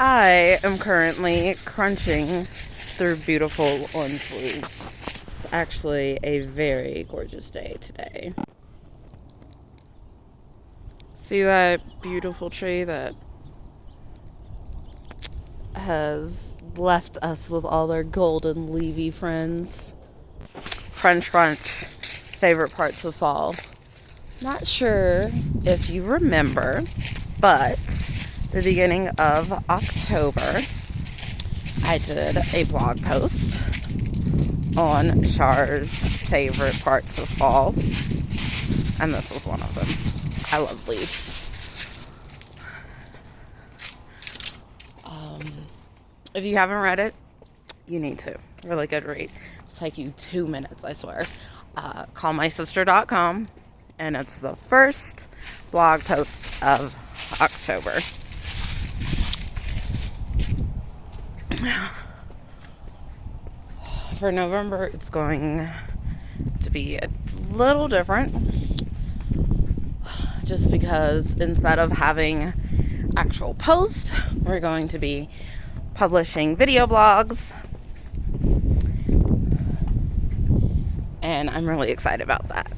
I am currently crunching through beautiful orange leaves. It's actually a very gorgeous day today. See that beautiful tree that has left us with all their golden leafy friends? Crunch, crunch. Favorite parts of fall. Not sure if you remember, but the beginning of October, I did a blog post on Char's favorite parts of fall, and this was one of them. I love leaves. If you haven't read it, you need to. Really good read. It'll take you 2 minutes, I swear. Callmysister.com, and it's the first blog post of October. For November, it's going to be a little different, just because instead of having actual posts, we're going to be publishing video blogs, and I'm really excited about that.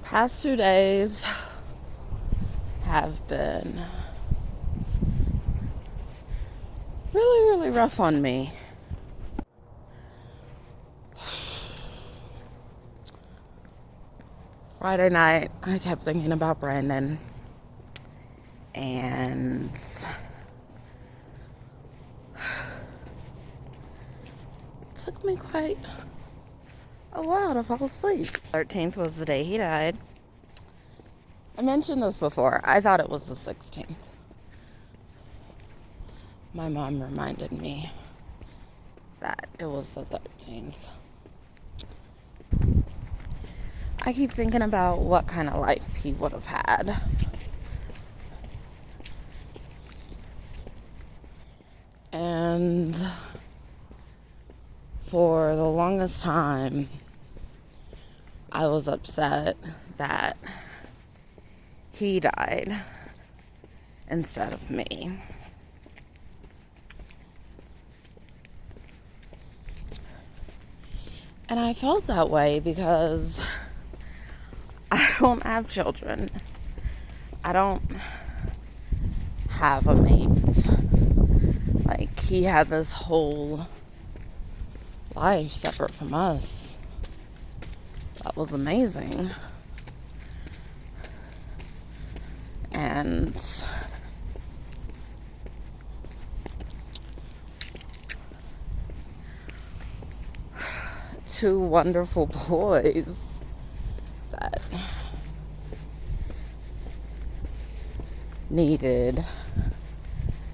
Past 2 days have been really rough on me. Friday night, I kept thinking about Brandon, and it took me quite a while to fall asleep. 13th was the day he died. I mentioned this before. I thought it was the 16th. My mom reminded me that it was the 13th. I keep thinking about what kind of life he would have had. And for the longest time, I was upset that he died instead of me. And I felt that way because I don't have children. I don't have a mate. Like, he had this whole life separate from us. That was amazing. And two wonderful boys that needed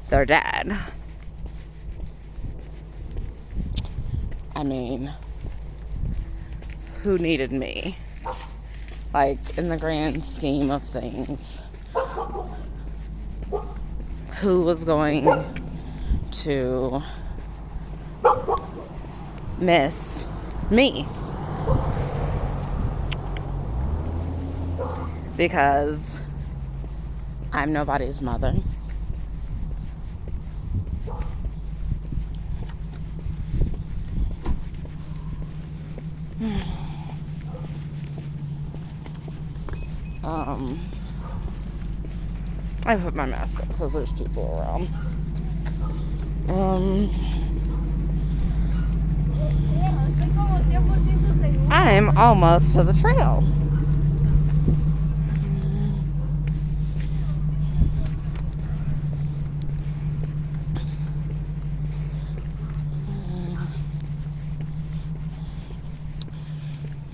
their dad. I mean, who needed me? Like, in the grand scheme of things, who was going to miss me? Because I'm nobody's mother. I put my mask up because there's people around. I'm almost to the trail.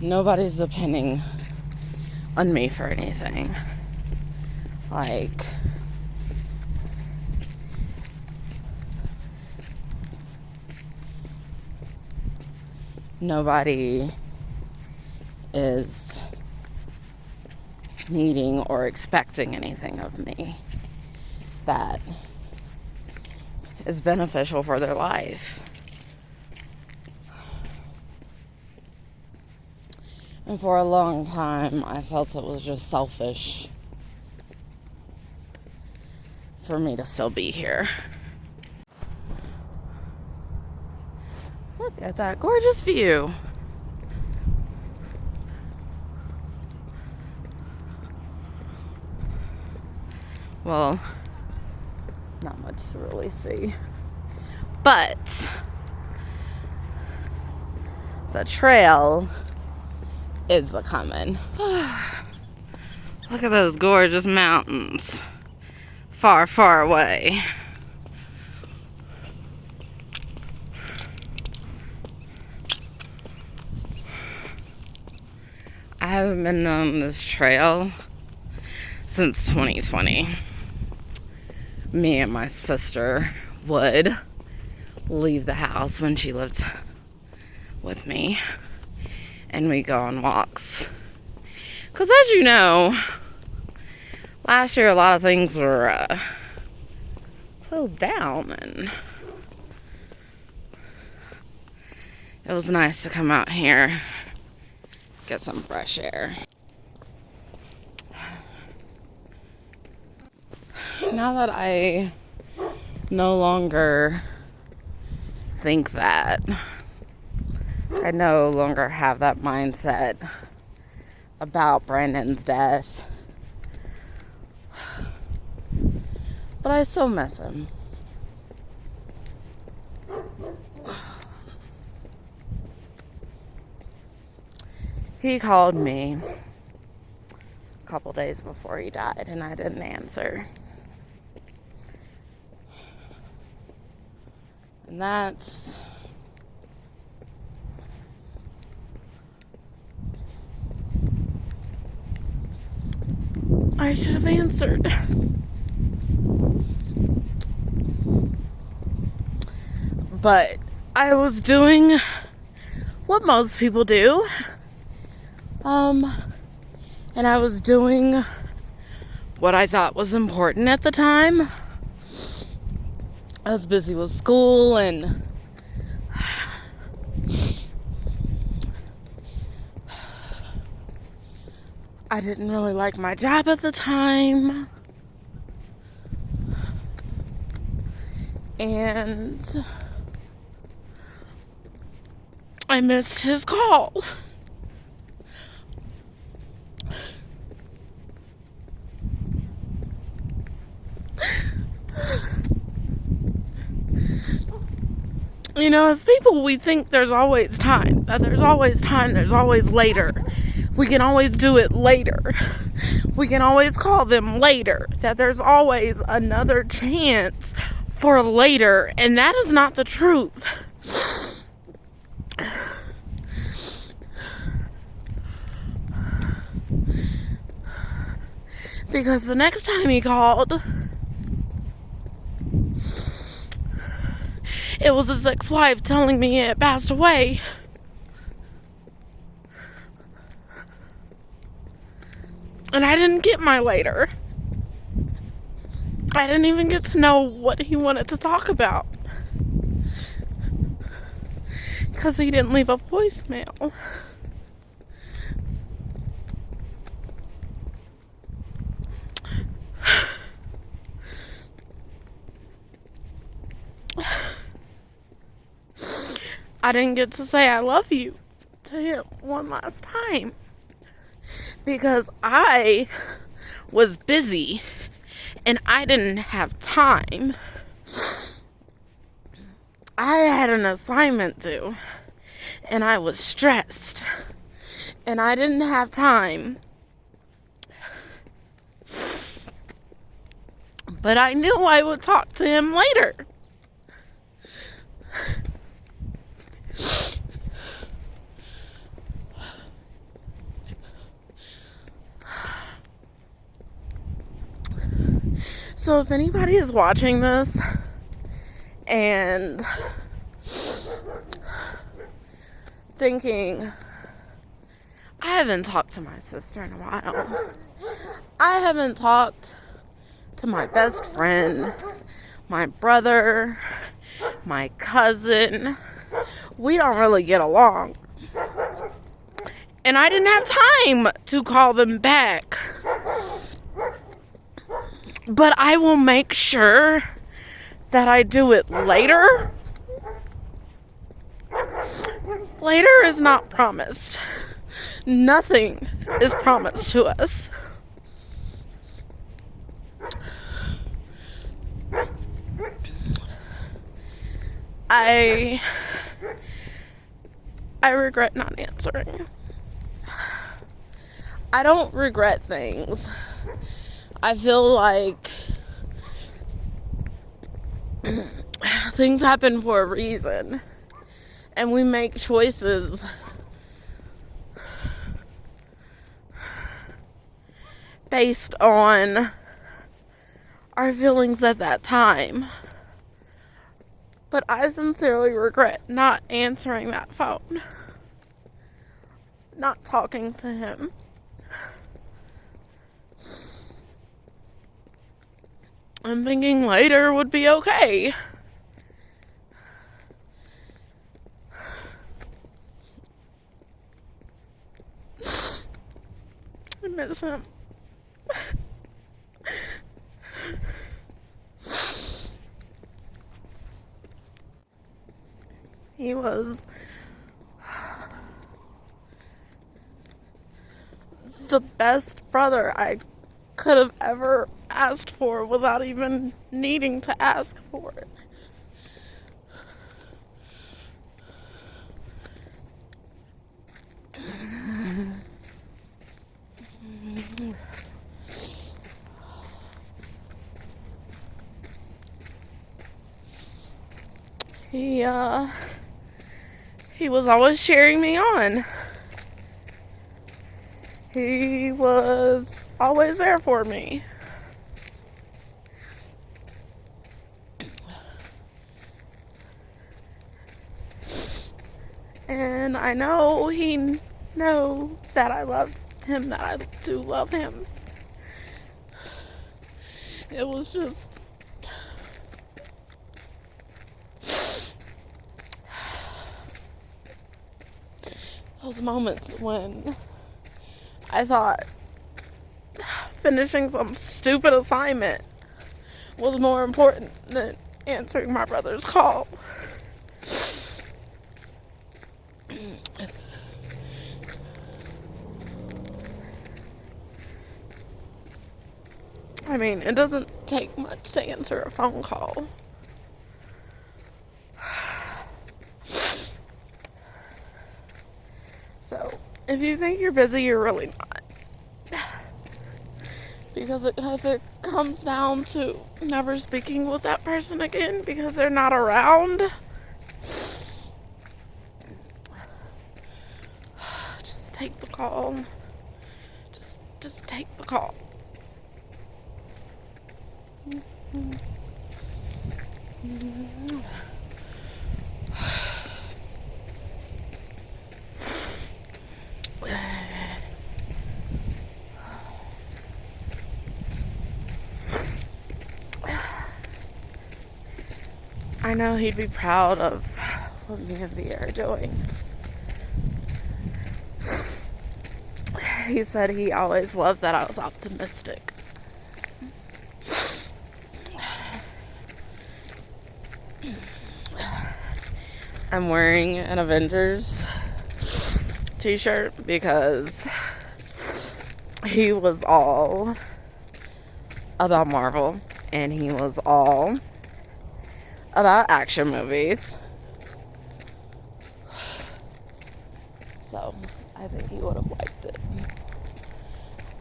Nobody's depending on me for anything. Like, nobody is needing or expecting anything of me that is beneficial for their life. And for a long time, I felt it was just selfish for me to still be here. Look at that gorgeous view. Well, not much to really see. But the trail is becoming. Look at those gorgeous mountains. Far, far away. I haven't been on this trail since 2020. Me and my sister would leave the house when she lived with me, and we go on walks. Because as you know, last year a lot of things were closed down, and it was nice to come out here, get some fresh air. Now that I no longer think that, I no longer have that mindset about Brandon's death, but I still miss him. He called me a couple days before he died, and I didn't answer. And that's I should have answered. But I was doing what most people do. And I was doing what I thought was important at the time. I was busy with school, and I didn't really like my job at the time. And I missed his call. You know, as people, we think there's always time. That there's always time, there's always later. We can always do it later. We can always call them later. That there's always another chance for later. And that is not the truth. Because the next time he called, it was his ex-wife telling me he had passed away. And I didn't get my later. I didn't even get to know what he wanted to talk about. Because he didn't leave a voicemail. I didn't get to say I love you to him one last time. Because I was busy and I didn't have time. I had an assignment due and I was stressed and I didn't have time. But I knew I would talk to him later. So if anybody is watching this and thinking, I haven't talked to my sister in a while, I haven't talked to my best friend, my brother, my cousin, we don't really get along. And I didn't have time to call them back. But I will make sure that I do it later. Later is not promised. Nothing is promised to us. I regret not answering. I don't regret things. I feel like things happen for a reason. And we make choices based on our feelings at that time. But I sincerely regret not answering that phone. Not talking to him. I'm thinking later would be okay. I miss him. He was the best brother I could have ever asked for without even needing to ask for it. He was always cheering me on. He was always there for me. And I know he knows that I love him, that I do love him. It was just those moments when I thought finishing some stupid assignment was more important than answering my brother's call. I mean, it doesn't take much to answer a phone call. So, if you think you're busy, you're really not. Because if it comes down to never speaking with that person again because they're not around, just take the call. Just take the call. I know he'd be proud of what me and V are doing. He said he always loved that I was optimistic. I'm wearing an Avengers t-shirt because he was all about Marvel and he was all about action movies. So I think he would have liked it.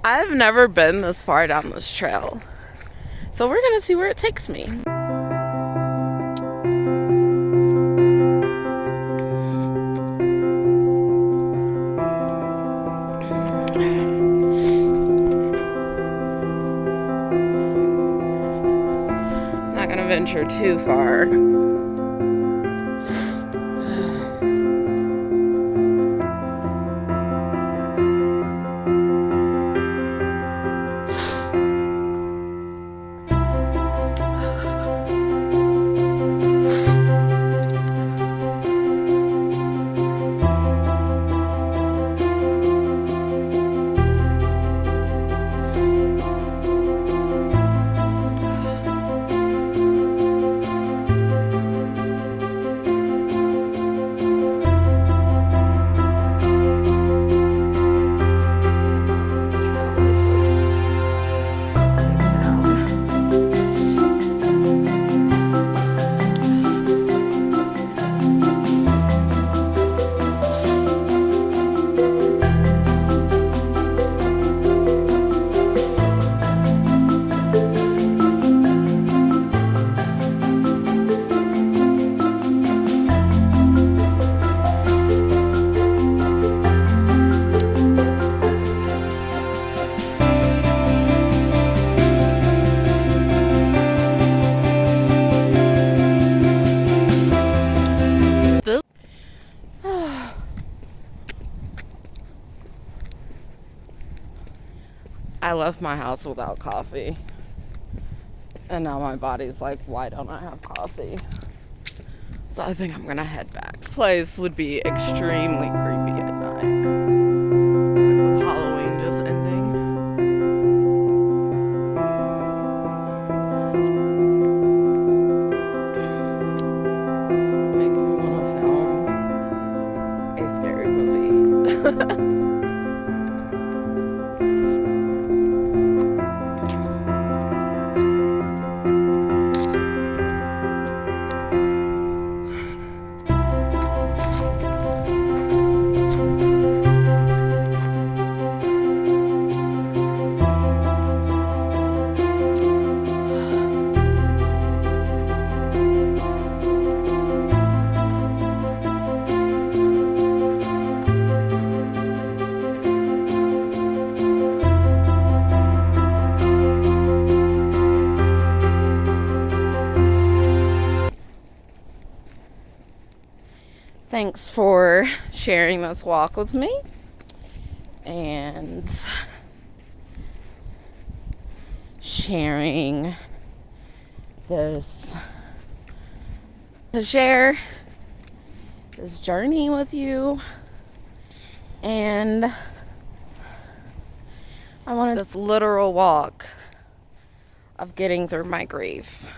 I've never been this far down this trail, so we're gonna see where it takes me. Not gonna venture too far. I left my house without coffee. And now my body's like, why don't I have coffee? So I think I'm gonna head back. This place would be extremely creepy at night. Like with Halloween just ending. Makes me want to film a scary movie. Thanks for sharing this walk with me and sharing this, to share this journey with you. And I wanted this literal walk of getting through my grief.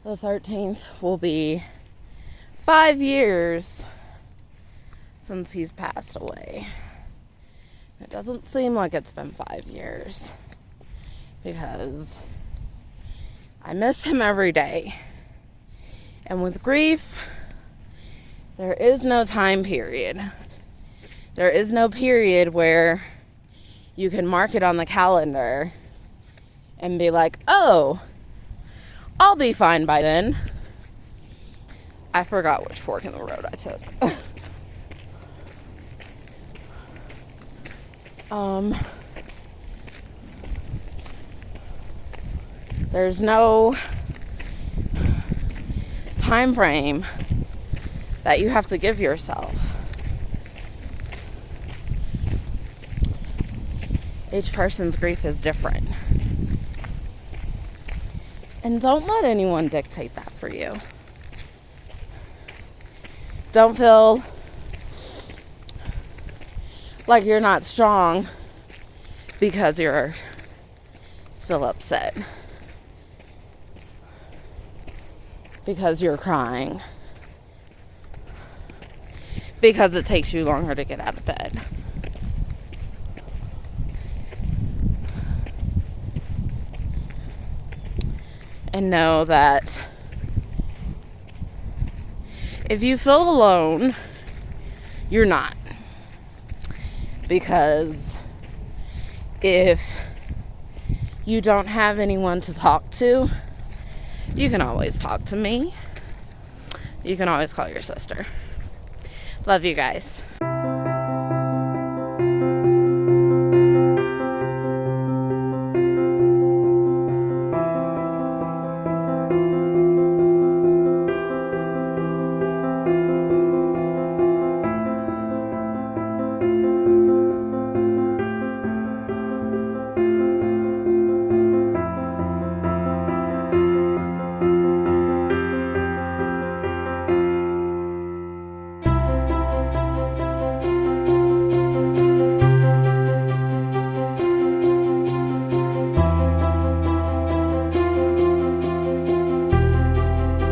The 13th will be 5 years since he's passed away. It doesn't seem like it's been 5 years because I miss him every day. And with grief, there is no time period. There is no period where you can mark it on the calendar and be like, oh, I'll be fine by then. I forgot which fork in the road I took. There's no time frame that you have to give yourself. Each person's grief is different. And don't let anyone dictate that for you. Don't feel like you're not strong because you're still upset. Because you're crying. Because it takes you longer to get out of bed. And know that if you feel alone, you're not. Because if you don't have anyone to talk to, you can always talk to me. You can always call your sister. Love you guys.